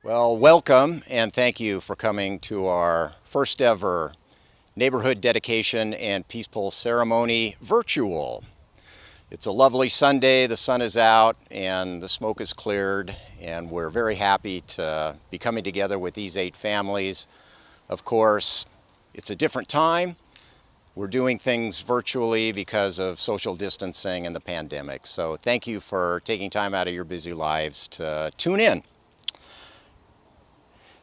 Well, welcome and thank you for coming to our first ever neighborhood dedication and Peace Pole ceremony virtual. It's a lovely Sunday, the sun is out and the smoke is cleared, and we're very happy to be coming together with these 8 families. Of course, it's a different time. We're doing things virtually because of social distancing and the pandemic. So thank you for taking time out of your busy lives to tune in.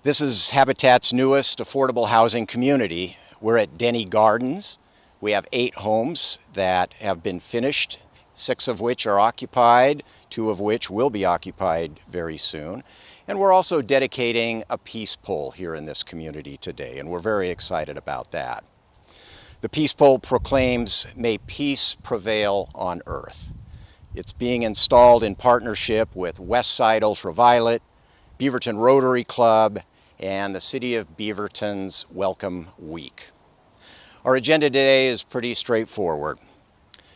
This is Habitat's newest affordable housing community. We're at Denney Gardens. We have 8 homes that have been finished, 6 of which are occupied, 2 of which will be occupied very soon. And we're also dedicating a peace pole here in this community today, and we're very excited about that. The peace pole proclaims, "May peace prevail on earth." It's being installed in partnership with Westside Ultraviolet, Beaverton Rotary Club, and the City of Beaverton's Welcome Week. Our agenda today is pretty straightforward.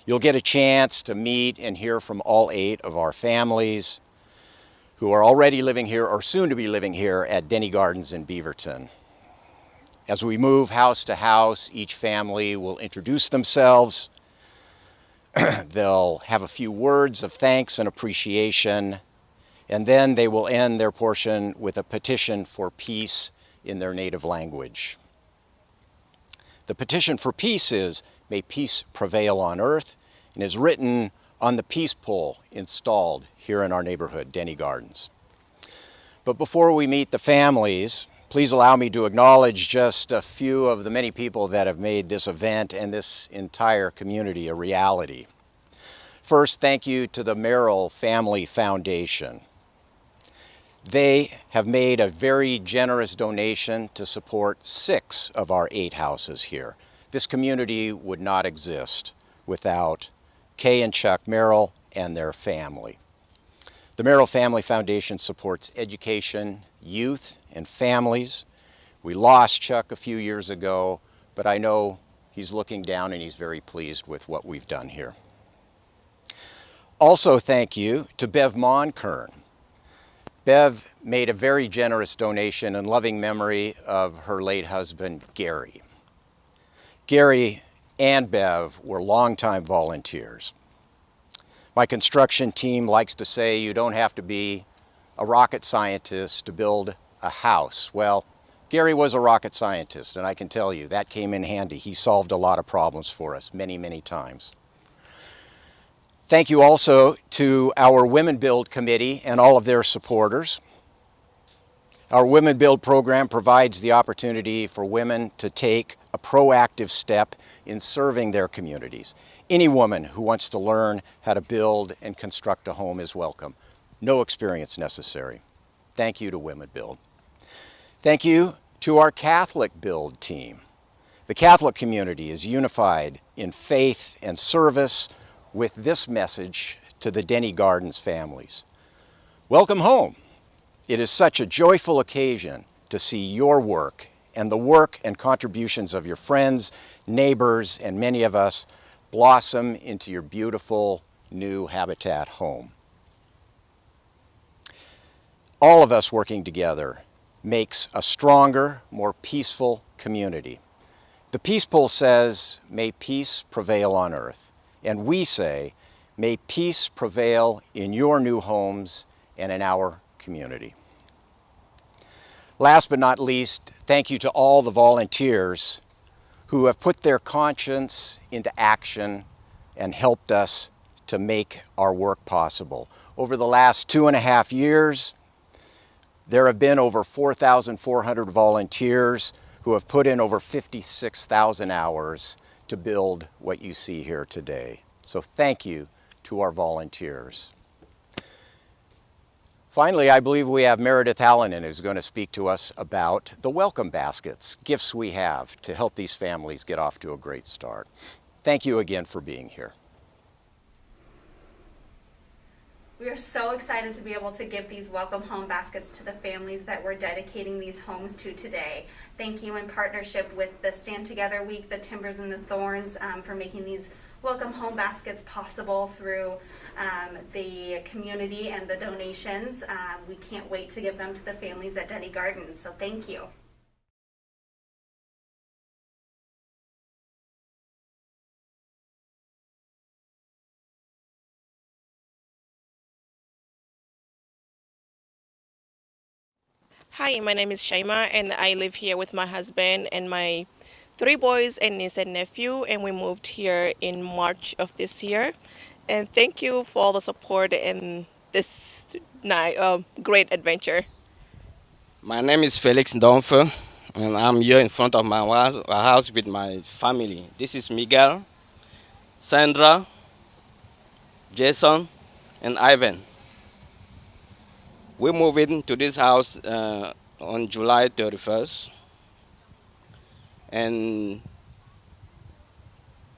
You'll get a chance to meet and hear from all 8 of our families who are already living here or soon to be living here at Denney Gardens in Beaverton. As we move house to house, each family will introduce themselves. They'll have a few words of thanks and appreciation, and then they will end their portion with a petition for peace in their native language. The petition for peace is, "May peace prevail on earth," and is written on the peace pole installed here in our neighborhood, Denney Gardens. But before we meet the families, please allow me to acknowledge just a few of the many people that have made this event and this entire community a reality. First, thank you to the Merrill Family Foundation. They have made a very generous donation to support 6 of our 8 houses here. This community would not exist without Kay and Chuck Merrill and their family. The Merrill Family Foundation supports education, youth, and families. We lost Chuck a few years ago, but I know he's looking down and he's very pleased with what we've done here. Also, thank you to Bev Monkern. Bev made a very generous donation in loving memory of her late husband, Gary. Gary and Bev were longtime volunteers. My construction team likes to say you don't have to be a rocket scientist to build a house. Well, Gary was a rocket scientist, and I can tell you that came in handy. He solved a lot of problems for us many, many times. Thank you also to our Women Build Committee and all of their supporters. Our Women Build program provides the opportunity for women to take a proactive step in serving their communities. Any woman who wants to learn how to build and construct a home is welcome. No experience necessary. Thank you to Women Build. Thank you to our Catholic Build team. The Catholic community is unified in faith and service with this message to the Denney Gardens families. Welcome home. It is such a joyful occasion to see your work and the work and contributions of your friends, neighbors, and many of us blossom into your beautiful new Habitat home. All of us working together makes a stronger, more peaceful community. The Peace Pole says, "May peace prevail on earth." And we say, "May peace prevail in your new homes and in our community." Last but not least, thank you to all the volunteers who have put their conscience into action and helped us to make our work possible. Over the last 2.5 years, there have been over 4,400 volunteers who have put in over 56,000 hours to build what you see here today. So thank you to our volunteers. Finally, I believe we have Meredith Hallinan who's going to speak to us about the welcome baskets, gifts we have to help these families get off to a great start. Thank you again for being here. We are so excited to be able to give these welcome home baskets to the families that we're dedicating these homes to today. Thank you in partnership with the Stand Together Week, the Timbers and the Thorns, for making these welcome home baskets possible through the community and the donations. We can't wait to give them to the families at Denney Gardens, so thank you. Hi, my name is Shaima, and I live here with my husband and my 3 boys and niece and nephew, and we moved here in March of this year. And thank you for all the support in this great adventure. My name is Felix Ndonfe, and I'm here in front of my house with my family. This is Miguel, Sandra, Jason, and Ivan. We moved into this house on July 31st, and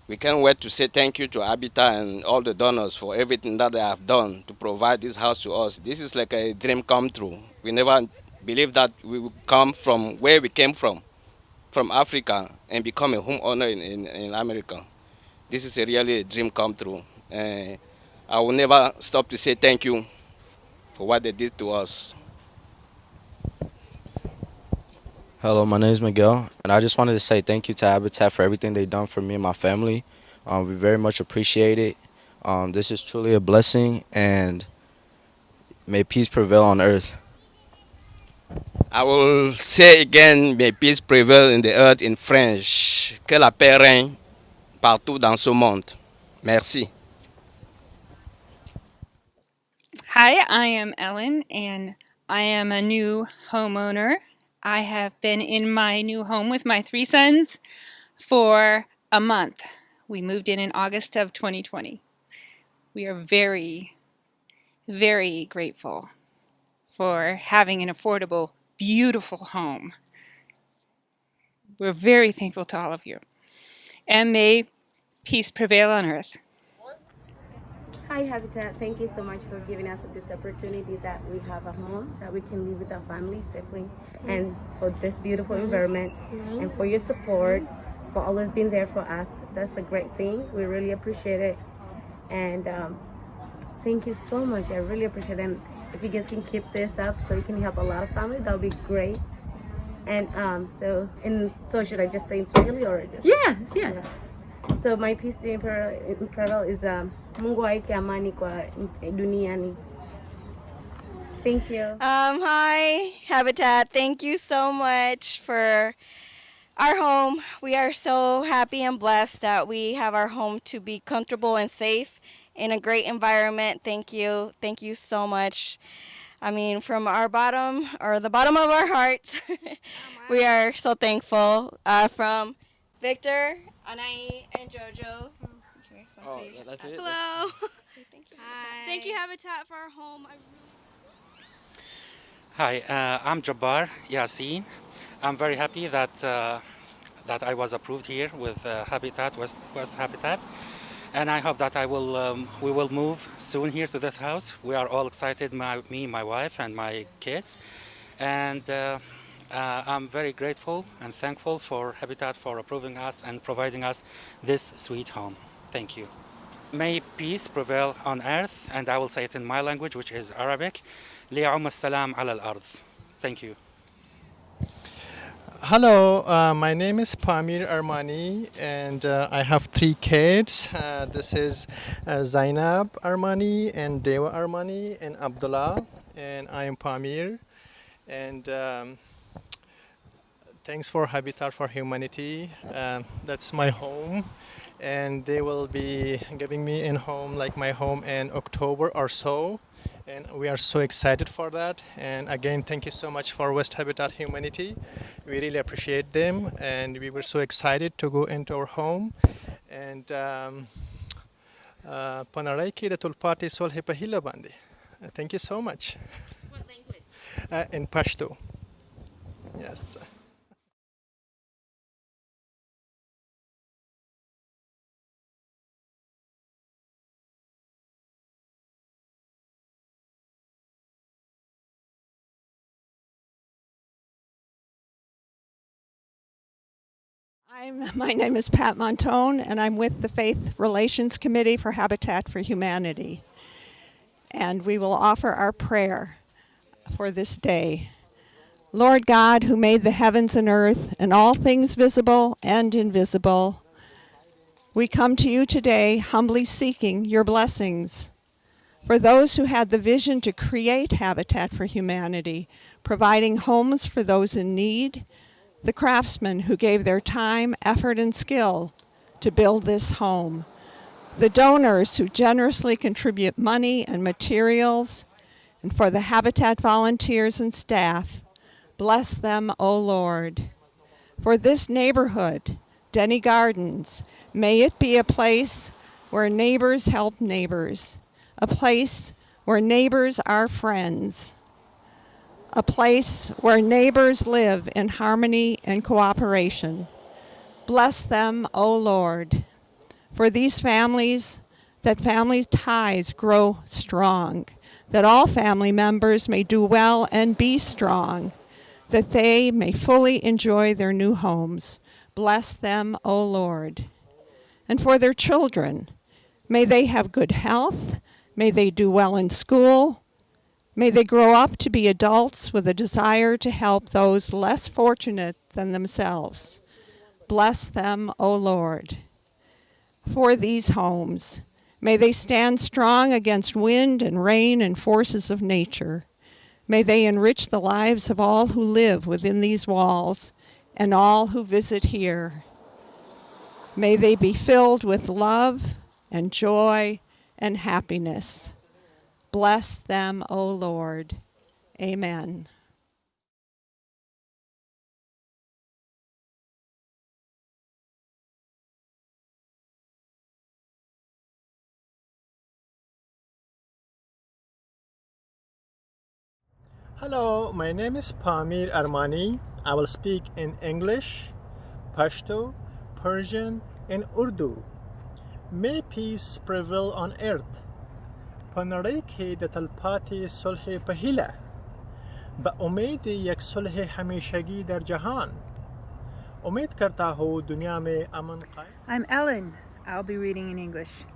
we can't wait to say thank you to Habitat and all the donors for everything that they have done to provide this house to us. This is like a dream come true. We never believed that we would come from where we came from Africa, and become a homeowner in America. This is really a dream come true. I will never stop to say thank you for what they did to us. Hello, my name is Miguel, and I just wanted to say thank you to Habitat for everything they've done for me and my family. We very much appreciate it. This is truly a blessing, and may peace prevail on earth. I will say again, may peace prevail in the earth in French. Que la paix règne partout dans ce monde. Merci. Hi, I am Ellen, and I am a new homeowner. I have been in my new home with my 3 sons for a month. We moved in August of 2020. We are very, very grateful for having an affordable, beautiful home. We're very thankful to all of you. And may peace prevail on earth. Hi Habitat, thank you so much for giving us this opportunity that we have a home, that we can live with our family safely, and for this beautiful environment, and for your support, for always being there for us. That's a great thing. We really appreciate it, and thank you so much. I really appreciate it. And if you guys can keep this up so you can help a lot of family, that would be great. And so should I just say in Swahili or just? Yeah. So my peace being prevail is Mungu aweke amani kwa duniani. Thank you. Hi, Habitat. Thank you so much for our home. We are so happy and blessed that we have our home to be comfortable and safe in a great environment. Thank you. Thank you so much. I mean, from our bottom, or the bottom of our heart, we are so thankful. From Victor, Anai, and Jojo. You guys wanna say That's it. Hello. say thank you. Hi. Thank you, Habitat, for our home. Hi, I'm Jabbar Yasin. I'm very happy that I was approved here with Habitat, West Habitat, and I hope that we will move soon here to this house. We are all excited, me, my wife, and my kids, and I'm very grateful and thankful for Habitat for approving us and providing us this sweet home. Thank you. May peace prevail on earth, and I will say it in my language, which is Arabic. ليعم السلام على الأرض. Thank you. Hello, my name is Pamir Armani, and I have 3 kids. This is Zainab Armani, and Deva Armani, and Abdullah, and I am Pamir. And thanks for Habitat for Humanity. That's my home, and they will be giving me a home like my home in October or so. And we are so excited for that. And again, thank you so much for West Habitat Humanity. We really appreciate them, and we were so excited to go into our home. And Panarai ki ratul party solhe pahila bande. Thank you so much. What language? In Pashto. Yes. My name is Pat Montone, and I'm with the Faith Relations Committee for Habitat for Humanity. And we will offer our prayer for this day. Lord God, who made the heavens and earth and all things visible and invisible, we come to you today humbly seeking your blessings. For those who had the vision to create Habitat for Humanity, providing homes for those in need, the craftsmen who gave their time, effort, and skill to build this home, the donors who generously contribute money and materials, and for the Habitat volunteers and staff, bless them, O Lord. For this neighborhood, Denney Gardens, may it be a place where neighbors help neighbors, a place where neighbors are friends, a place where neighbors live in harmony and cooperation. Bless them, O Lord. For these families, that family ties grow strong, that all family members may do well and be strong, that they may fully enjoy their new homes. Bless them, O Lord. And for their children, may they have good health, may they do well in school, may they grow up to be adults with a desire to help those less fortunate than themselves. Bless them, O Lord. For these homes, may they stand strong against wind and rain and forces of nature. May they enrich the lives of all who live within these walls and all who visit here. May they be filled with love and joy and happiness. Bless them, O Lord. Amen. Hello, my name is Pamir Armani. I will speak in English, Pashto, Persian, and Urdu. May peace prevail on earth. پنره‌ای که در تلپات صلح پهیله به امید یک صلح همیشگی در جهان امید کرتا ہو دنیا میں امن قائم. I'm Ellen. I'll be reading in English.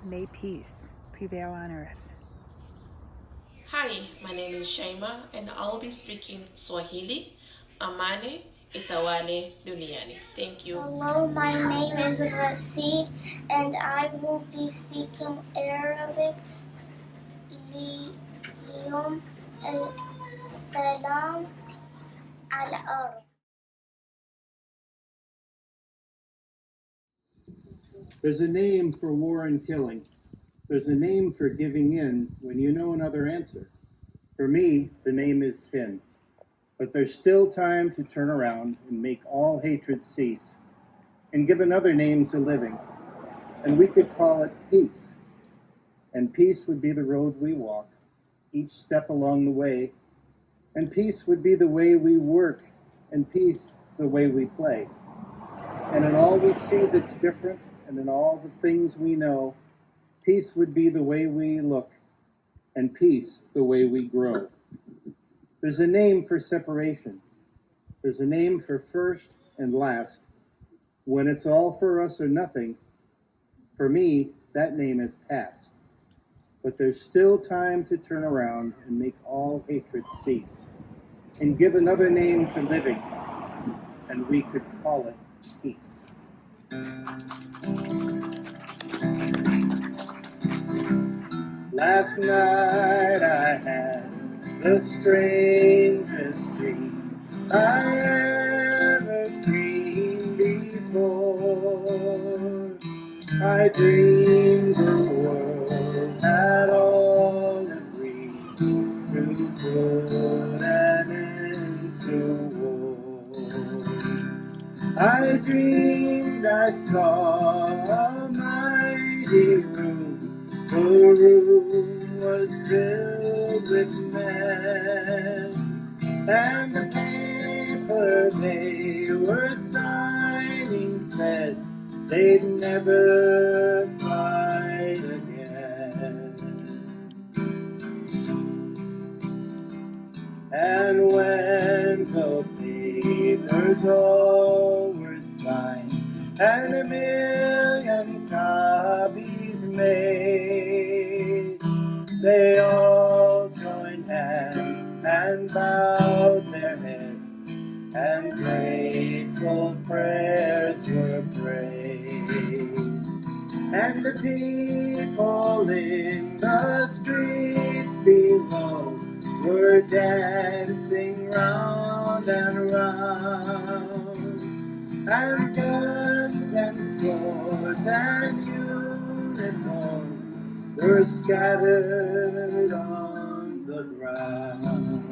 May peace prevail on earth. Hi, my name is Shaima and I'll be speaking Swahili, Amani, Itawale, Duniani. Thank you. Hello, my name is Rasid and I will be speaking Arabic. Liyum al-salam al-arab. There's a name for war and killing. There's a name for giving in when you know another answer. For me, the name is sin. But there's still time to turn around and make all hatred cease and give another name to living. And we could call it peace. And peace would be the road we walk, each step along the way. And peace would be the way we work, and peace the way we play. And in all we see that's different, and in all the things we know, peace would be the way we look, and peace the way we grow. There's a name for separation. There's a name for first and last. When it's all for us or nothing, for me, that name is past. But there's still time to turn around and make all hatred cease and give another name to living, and we could call it peace. Last night I had the strangest dream I ever dreamed before. I dreamed the world had all agreed to put an end to war. I dreamed I saw a mighty room. The room was filled with men, and the paper they were signing said they'd never fight again. And when the papers all were signed, and a million copies made. They all joined hands and bowed their heads, and grateful prayers were prayed. And the people in the streets below were dancing round and round, and guns and swords and uniforms were scattered on the ground.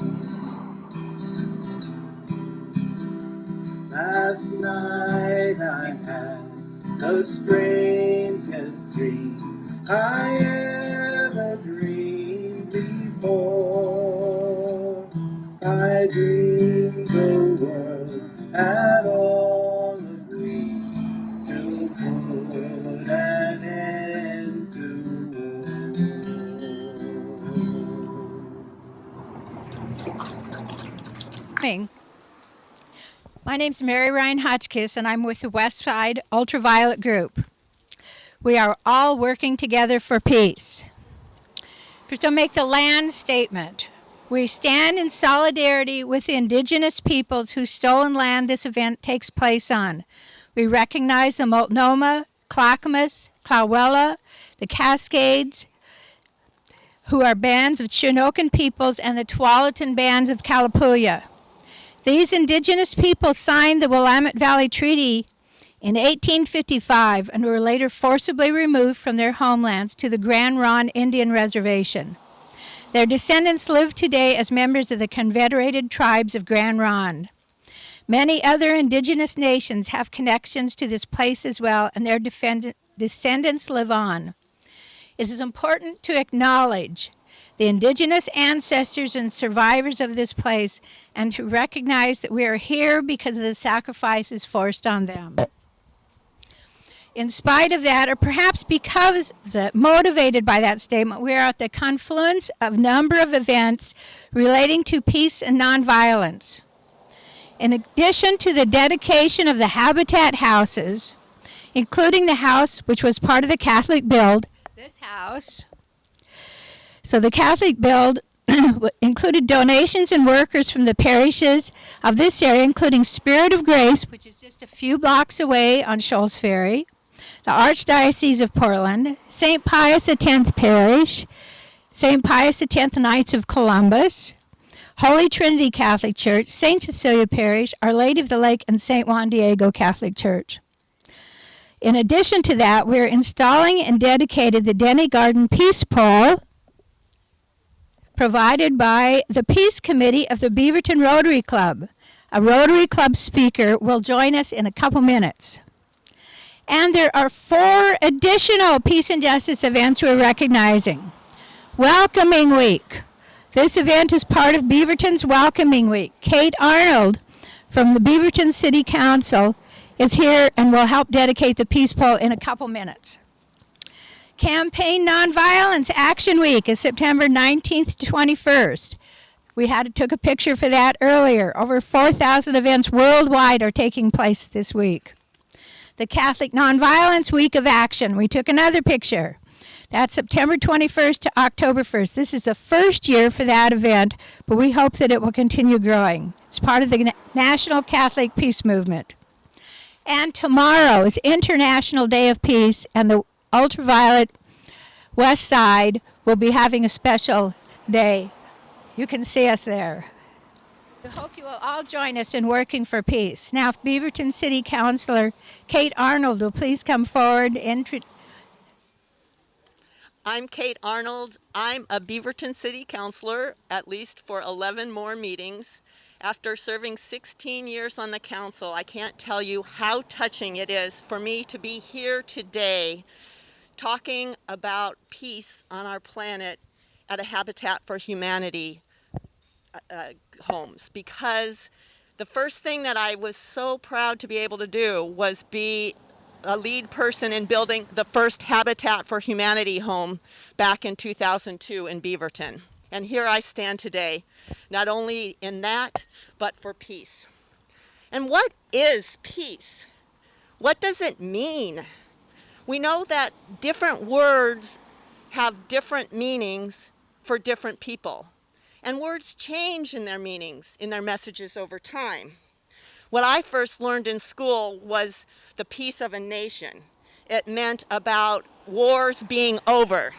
Last night I had the strangest dream I ever dreamed before. I dreamed the world had all agreed to put an end to war. My name's Mary Ryan Hotchkiss, and I'm with the Westside Ultraviolet group. We are all working together for peace. First, I'll make the land statement. We stand in solidarity with the indigenous peoples whose stolen land this event takes place on. We recognize the Multnomah, Clackamas, Clawella, the Cascades, who are bands of Chinook peoples, and the Tualatin bands of Kalapuya. These indigenous people signed the Willamette Valley Treaty in 1855 and were later forcibly removed from their homelands to the Grand Ronde Indian Reservation. Their descendants live today as members of the Confederated Tribes of Grand Ronde. Many other indigenous nations have connections to this place as well, and their descendants live on. It is important to acknowledge the indigenous ancestors and survivors of this place, and to recognize that we are here because of the sacrifices forced on them. In spite of that, or perhaps because of that, motivated by that statement, we are at the confluence of a number of events relating to peace and nonviolence. In addition to the dedication of the Habitat houses, including the house which was part of the Catholic build, this house, so the Catholic build included donations and workers from the parishes of this area, including Spirit of Grace, which is just a few blocks away on Shoals Ferry, the Archdiocese of Portland, St. Pius X Parish, St. Pius X Knights of Columbus, Holy Trinity Catholic Church, St. Cecilia Parish, Our Lady of the Lake, and St. Juan Diego Catholic Church. In addition to that, we're installing and dedicated the Denney Gardens Peace Pole, provided by the Peace Committee of the Beaverton Rotary Club. A Rotary Club speaker will join us in a couple minutes. And there are 4 additional peace and justice events we're recognizing. Welcoming Week. This event is part of Beaverton's Welcoming Week. Kate Arnold from the Beaverton City Council is here and will help dedicate the Peace Pole in a couple minutes. Campaign Nonviolence Action Week is September 19th to 21st. We took a picture for that earlier. Over 4,000 events worldwide are taking place this week. The Catholic Nonviolence Week of Action, we took another picture. That's September 21st to October 1st. This is the first year for that event, but we hope that it will continue growing. It's part of the National Catholic Peace Movement. And tomorrow is International Day of Peace, and the Ultraviolet West Side will be having a special day. You can see us there. We hope you will all join us in working for peace. Now, if Beaverton City Councilor Kate Arnold will please come forward. I'm Kate Arnold. I'm a Beaverton City Councilor, at least for 11 more meetings. After serving 16 years on the council, I can't tell you how touching it is for me to be here today talking about peace on our planet at a Habitat for Humanity homes, because the first thing that I was so proud to be able to do was be a lead person in building the first Habitat for Humanity home back in 2002 in Beaverton. And here I stand today, not only in that, but for peace. And what is peace? What does it mean? We know that different words have different meanings for different people. And words change in their meanings, in their messages over time. What I first learned in school was the peace of a nation. It meant about wars being over.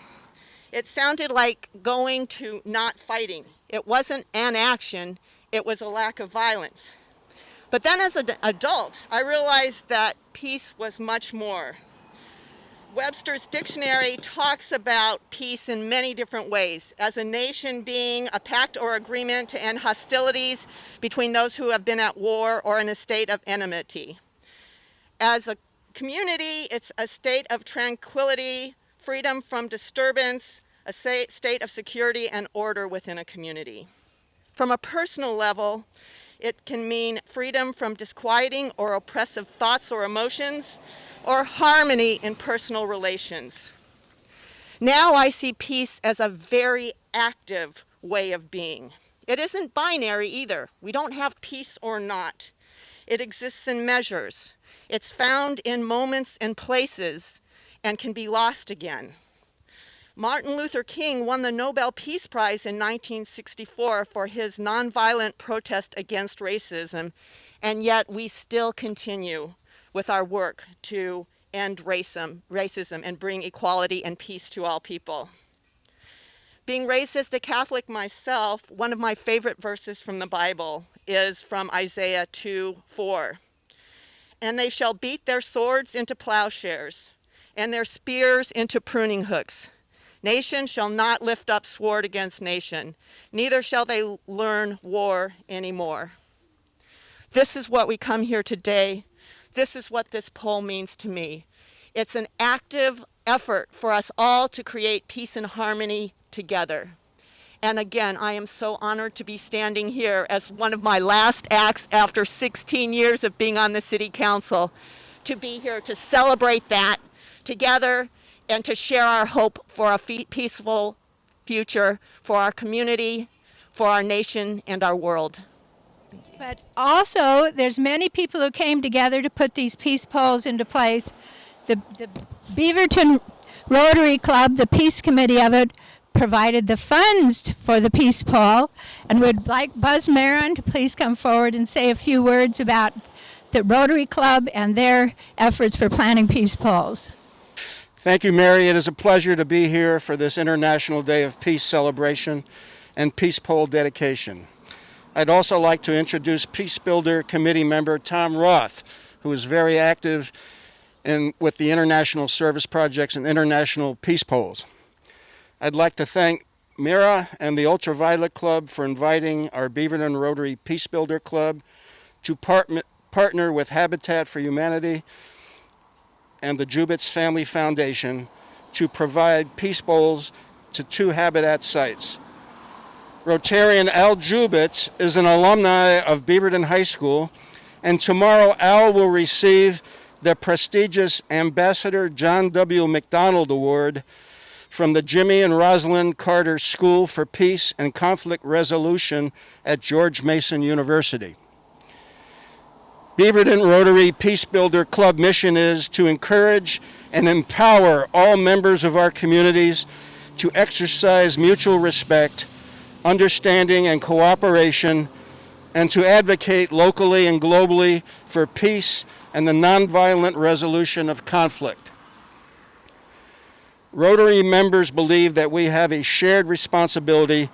It sounded like going to not fighting. It wasn't an action, it was a lack of violence. But then as an adult, I realized that peace was much more. Webster's dictionary talks about peace in many different ways, as a nation being a pact or agreement to end hostilities between those who have been at war or in a state of enmity. As a community, it's a state of tranquility, freedom from disturbance, a state of security and order within a community. From a personal level, it can mean freedom from disquieting or oppressive thoughts or emotions, or harmony in personal relations. Now I see peace as a very active way of being. It isn't binary either. We don't have peace or not. It exists in measures. It's found in moments and places and can be lost again. Martin Luther King won the Nobel Peace Prize in 1964 for his nonviolent protest against racism, and yet we still continue with our work to end racism and bring equality and peace to all people. Being raised as a Catholic myself, one of my favorite verses from the Bible is from Isaiah 2:4. And they shall beat their swords into plowshares and their spears into pruning hooks. Nation shall not lift up sword against nation, neither shall they learn war anymore. This is what we come here today. This is what this poll means to me. It's an active effort for us all to create peace and harmony together. And again, I am so honored to be standing here as one of my last acts after 16 years of being on the City Council, to be here to celebrate that together and to share our hope for a peaceful future for our community, for our nation, and our world. But also, there's many people who came together to put these peace poles into place. The Beaverton Rotary Club, the peace committee of it, provided the funds for the peace pole, and would like Buzz Maron to please come forward and say a few words about the Rotary Club and their efforts for planting peace poles. Thank you, Mary. It is a pleasure to be here for this International Day of Peace celebration and peace pole dedication. I'd also like to introduce Peace Builder Committee member Tom Roth, who is very active with the international service projects and international peace poles. I'd like to thank Mira and the Ultraviolet Club for inviting our Beaverton Rotary Peace Builder Club to partner with Habitat for Humanity and the Jubitz Family Foundation to provide peace poles to 2 Habitat sites. Rotarian Al Jubitz is an alumni of Beaverton High School, and tomorrow Al will receive the prestigious Ambassador John W. McDonald Award from the Jimmy and Rosalind Carter School for Peace and Conflict Resolution at George Mason University. Beaverton Rotary Peace Builder Club mission is to encourage and empower all members of our communities to exercise mutual respect, understanding, and cooperation, and to advocate locally and globally for peace and the nonviolent resolution of conflict. Rotary members believe that we have a shared responsibility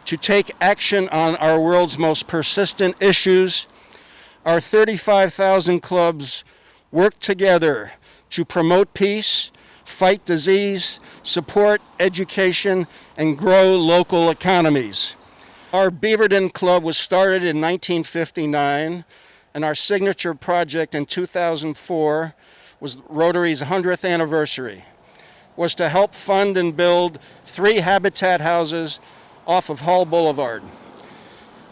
to take action on our world's most persistent issues. Our 35,000 clubs work together to promote peace, fight disease, support education, and grow local economies. Our Beaverton Club was started in 1959, and our signature project in 2004 was Rotary's 100th anniversary, was to help fund and build 3 Habitat houses off of Hall Boulevard.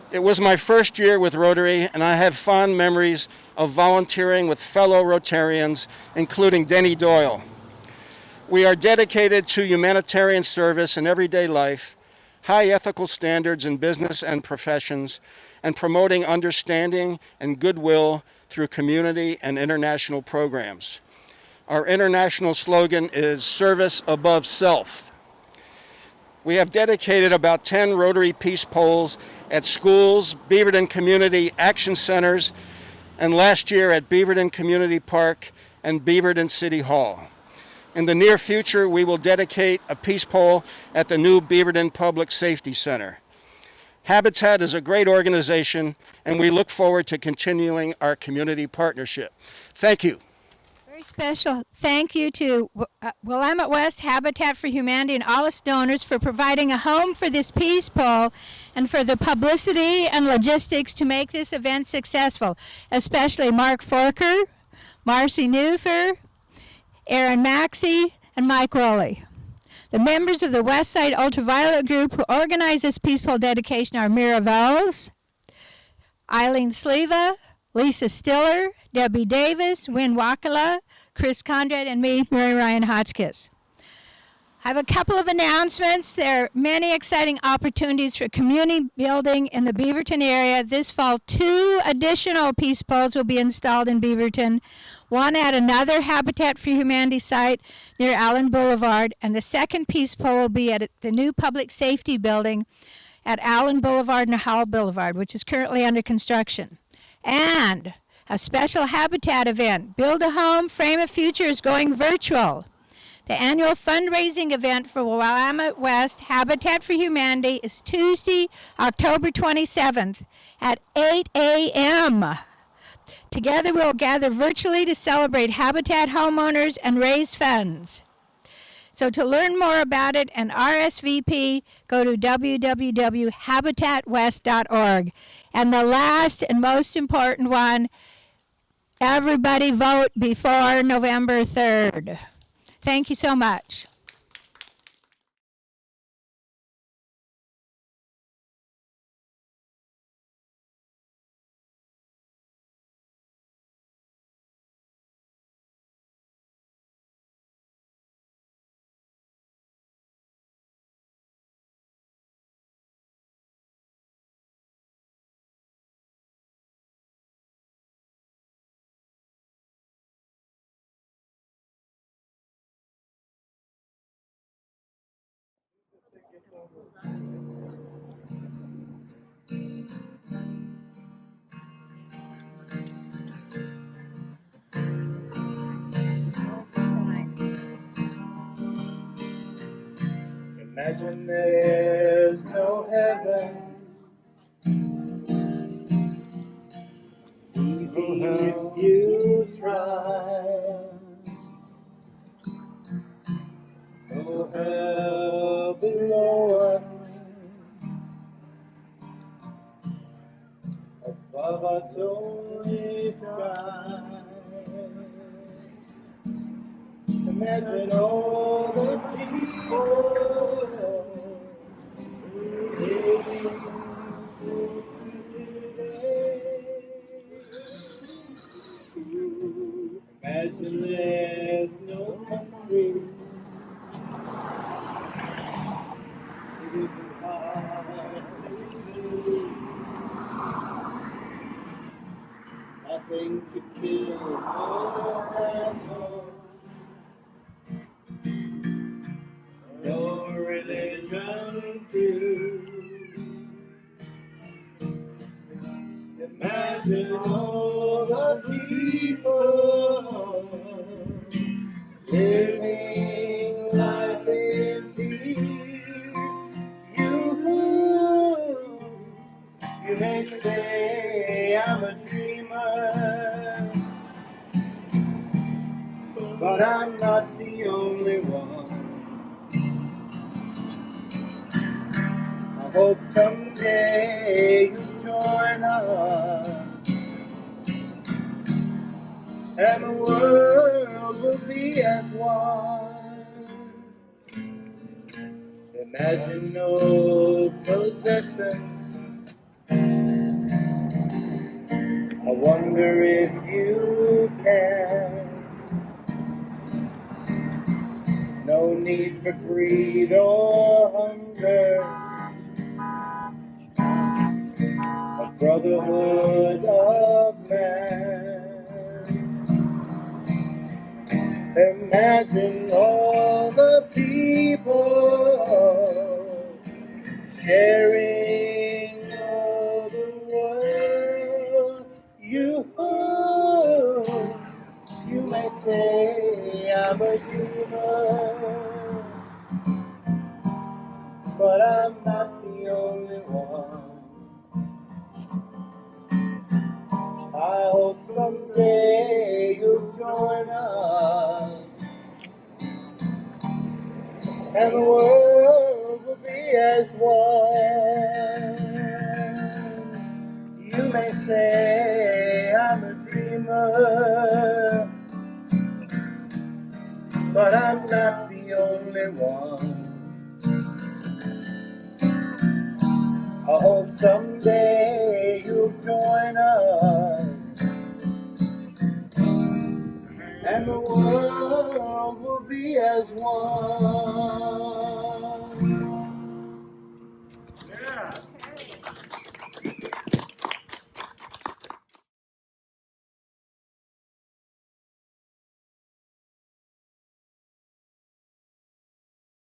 It was my first year with Rotary, and I have fond memories of volunteering with fellow Rotarians, including Denny Doyle. We are dedicated to humanitarian service in everyday life, high ethical standards in business and professions, and promoting understanding and goodwill through community and international programs. Our international slogan is service above self. We have dedicated about 10 Rotary Peace Poles at schools, Beaverton Community Action Centers, and last year at Beaverton Community Park and Beaverton City Hall. In the near future, we will dedicate a peace pole at the new Beaverton Public Safety Center. Habitat is a great organization, and we look forward to continuing our community partnership. Thank you. Very special thank you to Willamette West, Habitat for Humanity, and all its donors for providing a home for this peace pole and for the publicity and logistics to make this event successful, especially Mark Forker, Marcy Newfer, Aaron Maxey, and Mike Rowley. The members of the Westside Ultraviolet group who organized this peace pole dedication are Mira Vels, Eileen Sleva, Lisa Stiller, Debbie Davis, Wynn Wakala, Chris Conrad, and me, Mary Ryan Hotchkiss. I have a couple of announcements. There are many exciting opportunities for community building in the Beaverton area. This fall, 2 additional peace poles will be installed in Beaverton, one at another Habitat for Humanity site near Allen Boulevard, and the second peace pole will be at the new public safety building at Allen Boulevard and Howell Boulevard, which is currently under construction. And a special Habitat event, Build a Home, Frame a Future, is going virtual. The annual fundraising event for Willamette West Habitat for Humanity is Tuesday, October 27th at 8 a.m. Together we'll gather virtually to celebrate Habitat homeowners and raise funds. So to learn more about it and RSVP, go to www.habitatwest.org. And the last and most important one, everybody vote before November 3rd. Thank you so much. Imagine there's no heaven. It's easy if you try. No hell below us. Above us only sky. Imagine all the people living today. Imagine there's no country. It isn't hard to do. Nothing to kill or handle. No religion too. Imagine all the people living life in peace. You may say I'm a dreamer, but I'm not the only one. I hope someday you'll join us, and the world will be as one. Imagine no possessions. I wonder if you can. No need for greed or hunger. A brotherhood of man. Imagine all the people sharing all the world. You may say I'm a dreamer, but I'm not the only one. I hope someday you'll join us, and the world will be as one. You may say I'm a dreamer, but I'm not the only one. I hope someday you'll join us, and the world will be as one.